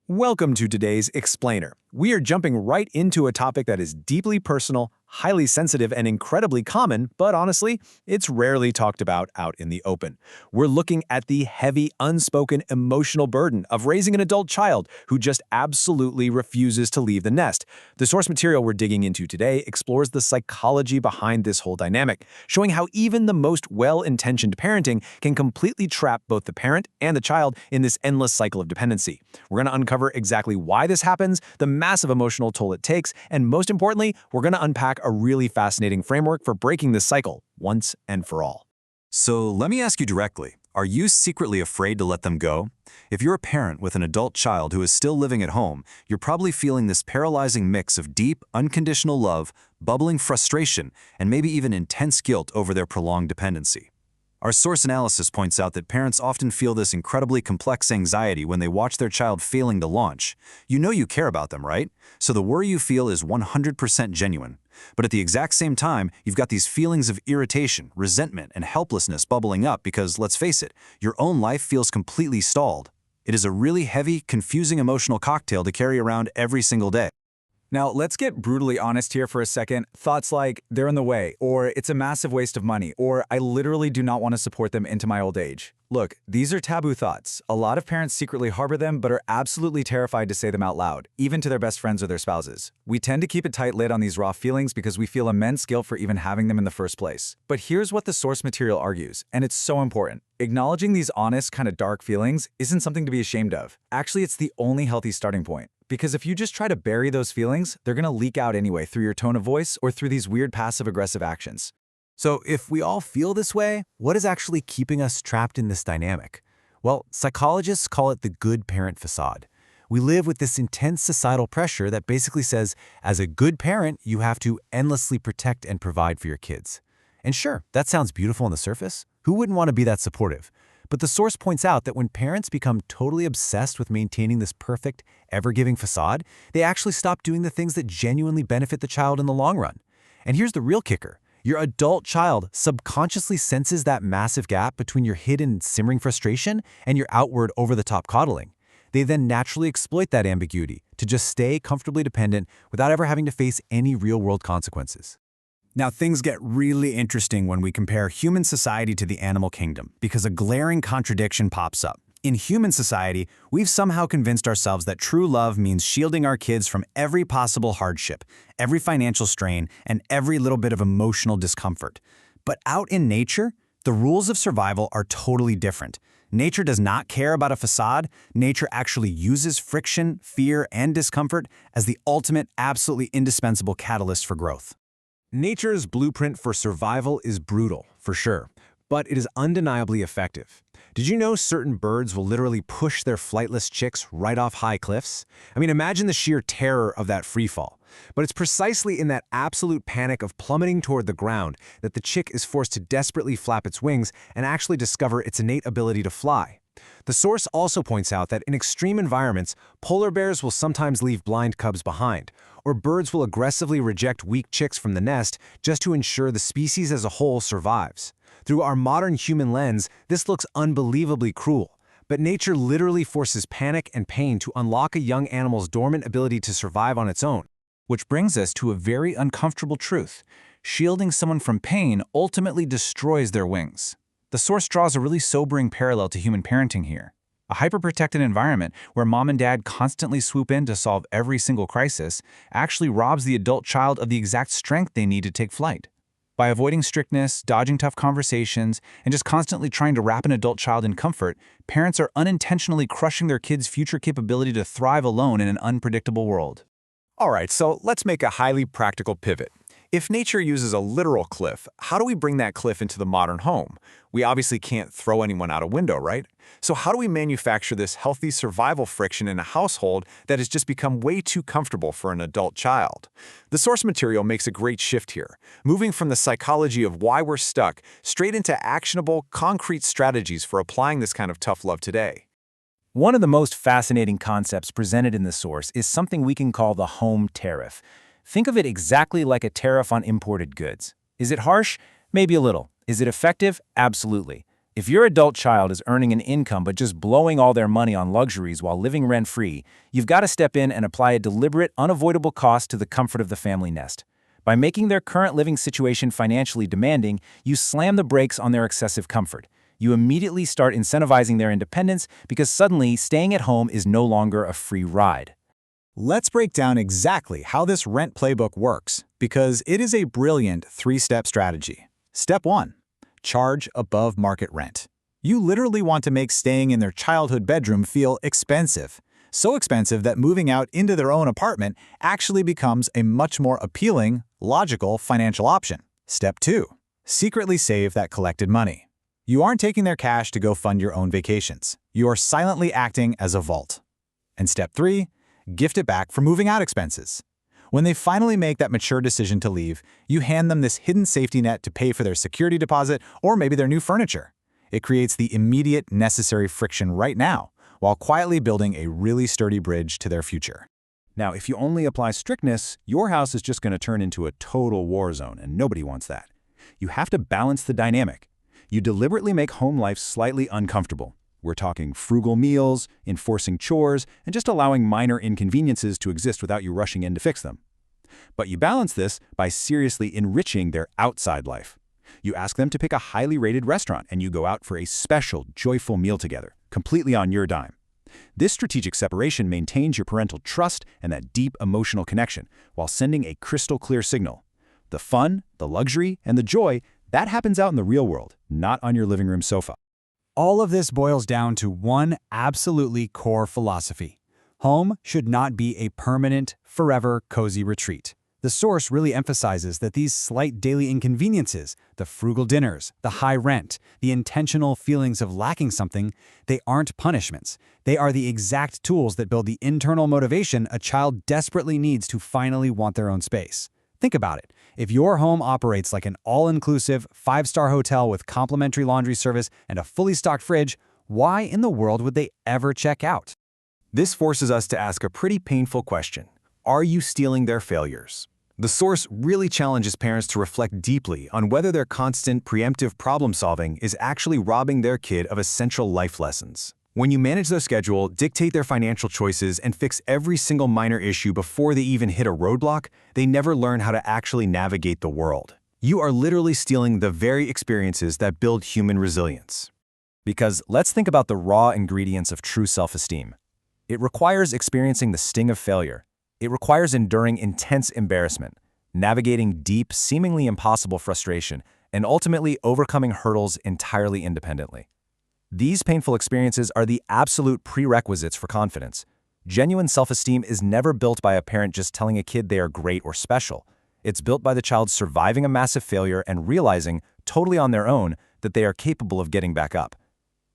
Welcome to today's Explainer. We are jumping right into a topic that is deeply personal, highly sensitive, and incredibly common, but honestly, it's rarely talked about out in the open. We're looking at the heavy, unspoken emotional burden of raising an adult child who just absolutely refuses to leave the nest. The source material we're digging into today explores the psychology behind this whole dynamic, showing how even the most well-intentioned parenting can completely trap both the parent and the child in this endless cycle of dependency. We're going to uncover exactly why this happens, the massive emotional toll it takes, and most importantly, we're going to unpack a really fascinating framework for breaking this cycle once and for all. So let me ask you directly, are you secretly afraid to let them go? If you're a parent with an adult child who is still living at home, you're probably feeling this paralyzing mix of deep, unconditional love, bubbling frustration, and maybe even intense guilt over their prolonged dependency. Our source analysis points out that parents often feel this incredibly complex anxiety when they watch their child failing to launch. You know you care about them, right? So the worry you feel is 100% genuine. But at the exact same time, you've got these feelings of irritation, resentment, and helplessness bubbling up because, let's face it, your own life feels completely stalled. It is a really heavy, confusing emotional cocktail to carry around every single day. Now, let's get brutally honest here for a second. Thoughts like, they're in the way, or it's a massive waste of money, or I literally do not want to support them into my old age. Look, these are taboo thoughts. A lot of parents secretly harbor them, but are absolutely terrified to say them out loud, even to their best friends or their spouses. We tend to keep a tight lid on these raw feelings because we feel immense guilt for even having them in the first place. But here's what the source material argues, and it's so important. Acknowledging these honest, kind of dark feelings isn't something to be ashamed of. Actually, it's the only healthy starting point. Because if you just try to bury those feelings, they're going to leak out anyway through your tone of voice or through these weird passive-aggressive actions. So if we all feel this way, what is actually keeping us trapped in this dynamic? Well, psychologists call it the good parent facade. We live with this intense societal pressure that basically says, as a good parent, you have to endlessly protect and provide for your kids. And sure, that sounds beautiful on the surface. Who wouldn't want to be that supportive? But the source points out that when parents become totally obsessed with maintaining this perfect, ever-giving facade, they actually stop doing the things that genuinely benefit the child in the long run. And here's the real kicker. Your adult child subconsciously senses that massive gap between your hidden, simmering frustration and your outward, over-the-top coddling. They then naturally exploit that ambiguity to just stay comfortably dependent without ever having to face any real-world consequences. Now, things get really interesting when we compare human society to the animal kingdom, because a glaring contradiction pops up. In human society, we've somehow convinced ourselves that true love means shielding our kids from every possible hardship, every financial strain, and every little bit of emotional discomfort. But out in nature, the rules of survival are totally different. Nature does not care about a facade. Nature actually uses friction, fear, and discomfort as the ultimate, absolutely indispensable catalyst for growth. Nature's blueprint for survival is brutal, for sure, but it is undeniably effective. Did you know certain birds will literally push their flightless chicks right off high cliffs? I mean, imagine the sheer terror of that freefall. But it's precisely in that absolute panic of plummeting toward the ground that the chick is forced to desperately flap its wings and actually discover its innate ability to fly. The source also points out that in extreme environments, polar bears will sometimes leave blind cubs behind, or birds will aggressively reject weak chicks from the nest just to ensure the species as a whole survives. Through our modern human lens, this looks unbelievably cruel, but nature literally forces panic and pain to unlock a young animal's dormant ability to survive on its own. Which brings us to a very uncomfortable truth. Shielding someone from pain ultimately destroys their wings. The source draws a really sobering parallel to human parenting here. A hyperprotected environment where mom and dad constantly swoop in to solve every single crisis actually robs the adult child of the exact strength they need to take flight. By avoiding strictness, dodging tough conversations, and just constantly trying to wrap an adult child in comfort, parents are unintentionally crushing their kids' future capability to thrive alone in an unpredictable world. All right, so let's make a highly practical pivot. If nature uses a literal cliff, how do we bring that cliff into the modern home? We obviously can't throw anyone out a window, right? So how do we manufacture this healthy survival friction in a household that has just become way too comfortable for an adult child? The source material makes a great shift here, moving from the psychology of why we're stuck straight into actionable, concrete strategies for applying this kind of tough love today. One of the most fascinating concepts presented in the source is something we can call the home tariff. Think of it exactly like a tariff on imported goods. Is it harsh? Maybe a little. Is it effective? Absolutely. If your adult child is earning an income but just blowing all their money on luxuries while living rent-free, you've got to step in and apply a deliberate, unavoidable cost to the comfort of the family nest. By making their current living situation financially demanding, you slam the brakes on their excessive comfort. You immediately start incentivizing their independence because suddenly staying at home is no longer a free ride. Let's break down exactly how this rent playbook works, because it is a brilliant three-step strategy. Step 1. Charge above market rent. You literally want to make staying in their childhood bedroom feel expensive. So expensive that moving out into their own apartment actually becomes a much more appealing, logical financial option. Step 2. Secretly save that collected money. You aren't taking their cash to go fund your own vacations. You are silently acting as a vault. And Step 3. Gift it back for moving out expenses. When they finally make that mature decision to leave, you hand them this hidden safety net to pay for their security deposit or maybe their new furniture. It creates the immediate necessary friction right now, while quietly building a really sturdy bridge to their future. Now, if you only apply strictness, your house is just going to turn into a total war zone, and nobody wants that. You have to balance the dynamic. You deliberately make home life slightly uncomfortable. We're talking frugal meals, enforcing chores, and just allowing minor inconveniences to exist without you rushing in to fix them. But you balance this by seriously enriching their outside life. You ask them to pick a highly rated restaurant, and you go out for a special, joyful meal together, completely on your dime. This strategic separation maintains your parental trust and that deep emotional connection, while sending a crystal-clear signal. The fun, the luxury, and the joy, that happens out in the real world, not on your living room sofa. All of this boils down to one absolutely core philosophy. Home should not be a permanent, forever, cozy retreat. The source really emphasizes that these slight daily inconveniences, the frugal dinners, the high rent, the intentional feelings of lacking something, they aren't punishments. They are the exact tools that build the internal motivation a child desperately needs to finally want their own space. Think about it. If your home operates like an all-inclusive, 5-star hotel with complimentary laundry service and a fully stocked fridge, why in the world would they ever check out? This forces us to ask a pretty painful question. Are you stealing their failures? The source really challenges parents to reflect deeply on whether their constant, preemptive problem-solving is actually robbing their kid of essential life lessons. When you manage their schedule, dictate their financial choices, and fix every single minor issue before they even hit a roadblock, they never learn how to actually navigate the world. You are literally stealing the very experiences that build human resilience. Because let's think about the raw ingredients of true self-esteem. It requires experiencing the sting of failure. It requires enduring intense embarrassment, navigating deep, seemingly impossible frustration, and ultimately overcoming hurdles entirely independently. These painful experiences are the absolute prerequisites for confidence. Genuine self-esteem is never built by a parent just telling a kid they are great or special. It's built by the child surviving a massive failure and realizing, totally on their own, that they are capable of getting back up.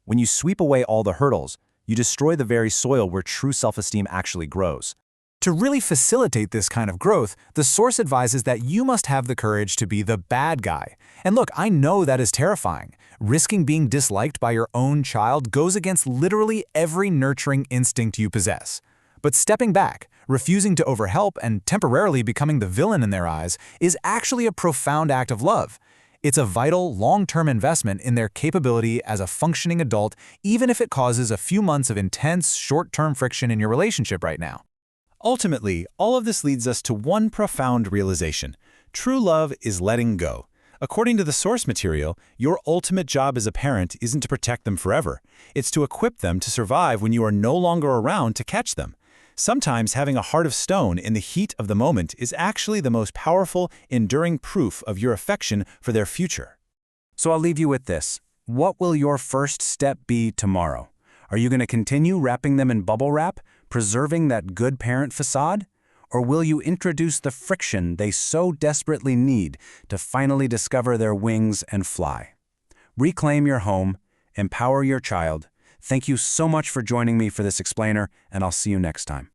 When you sweep away all the hurdles, you destroy the very soil where true self-esteem actually grows. To really facilitate this kind of growth, the source advises that you must have the courage to be the bad guy. And look, I know that is terrifying. Risking being disliked by your own child goes against literally every nurturing instinct you possess. But stepping back, refusing to overhelp, and temporarily becoming the villain in their eyes is actually a profound act of love. It's a vital, long-term investment in their capability as a functioning adult, even if it causes a few months of intense, short-term friction in your relationship right now. Ultimately, all of this leads us to one profound realization. True love is letting go. According to the source material, your ultimate job as a parent isn't to protect them forever. It's to equip them to survive when you are no longer around to catch them. Sometimes having a heart of stone in the heat of the moment is actually the most powerful, enduring proof of your affection for their future. So I'll leave you with this. What will your first step be tomorrow? Are you going to continue wrapping them in bubble wrap, preserving that good parent facade? Or will you introduce the friction they so desperately need to finally discover their wings and fly? Reclaim your home, empower your child. Thank you so much for joining me for this explainer, and I'll see you next time.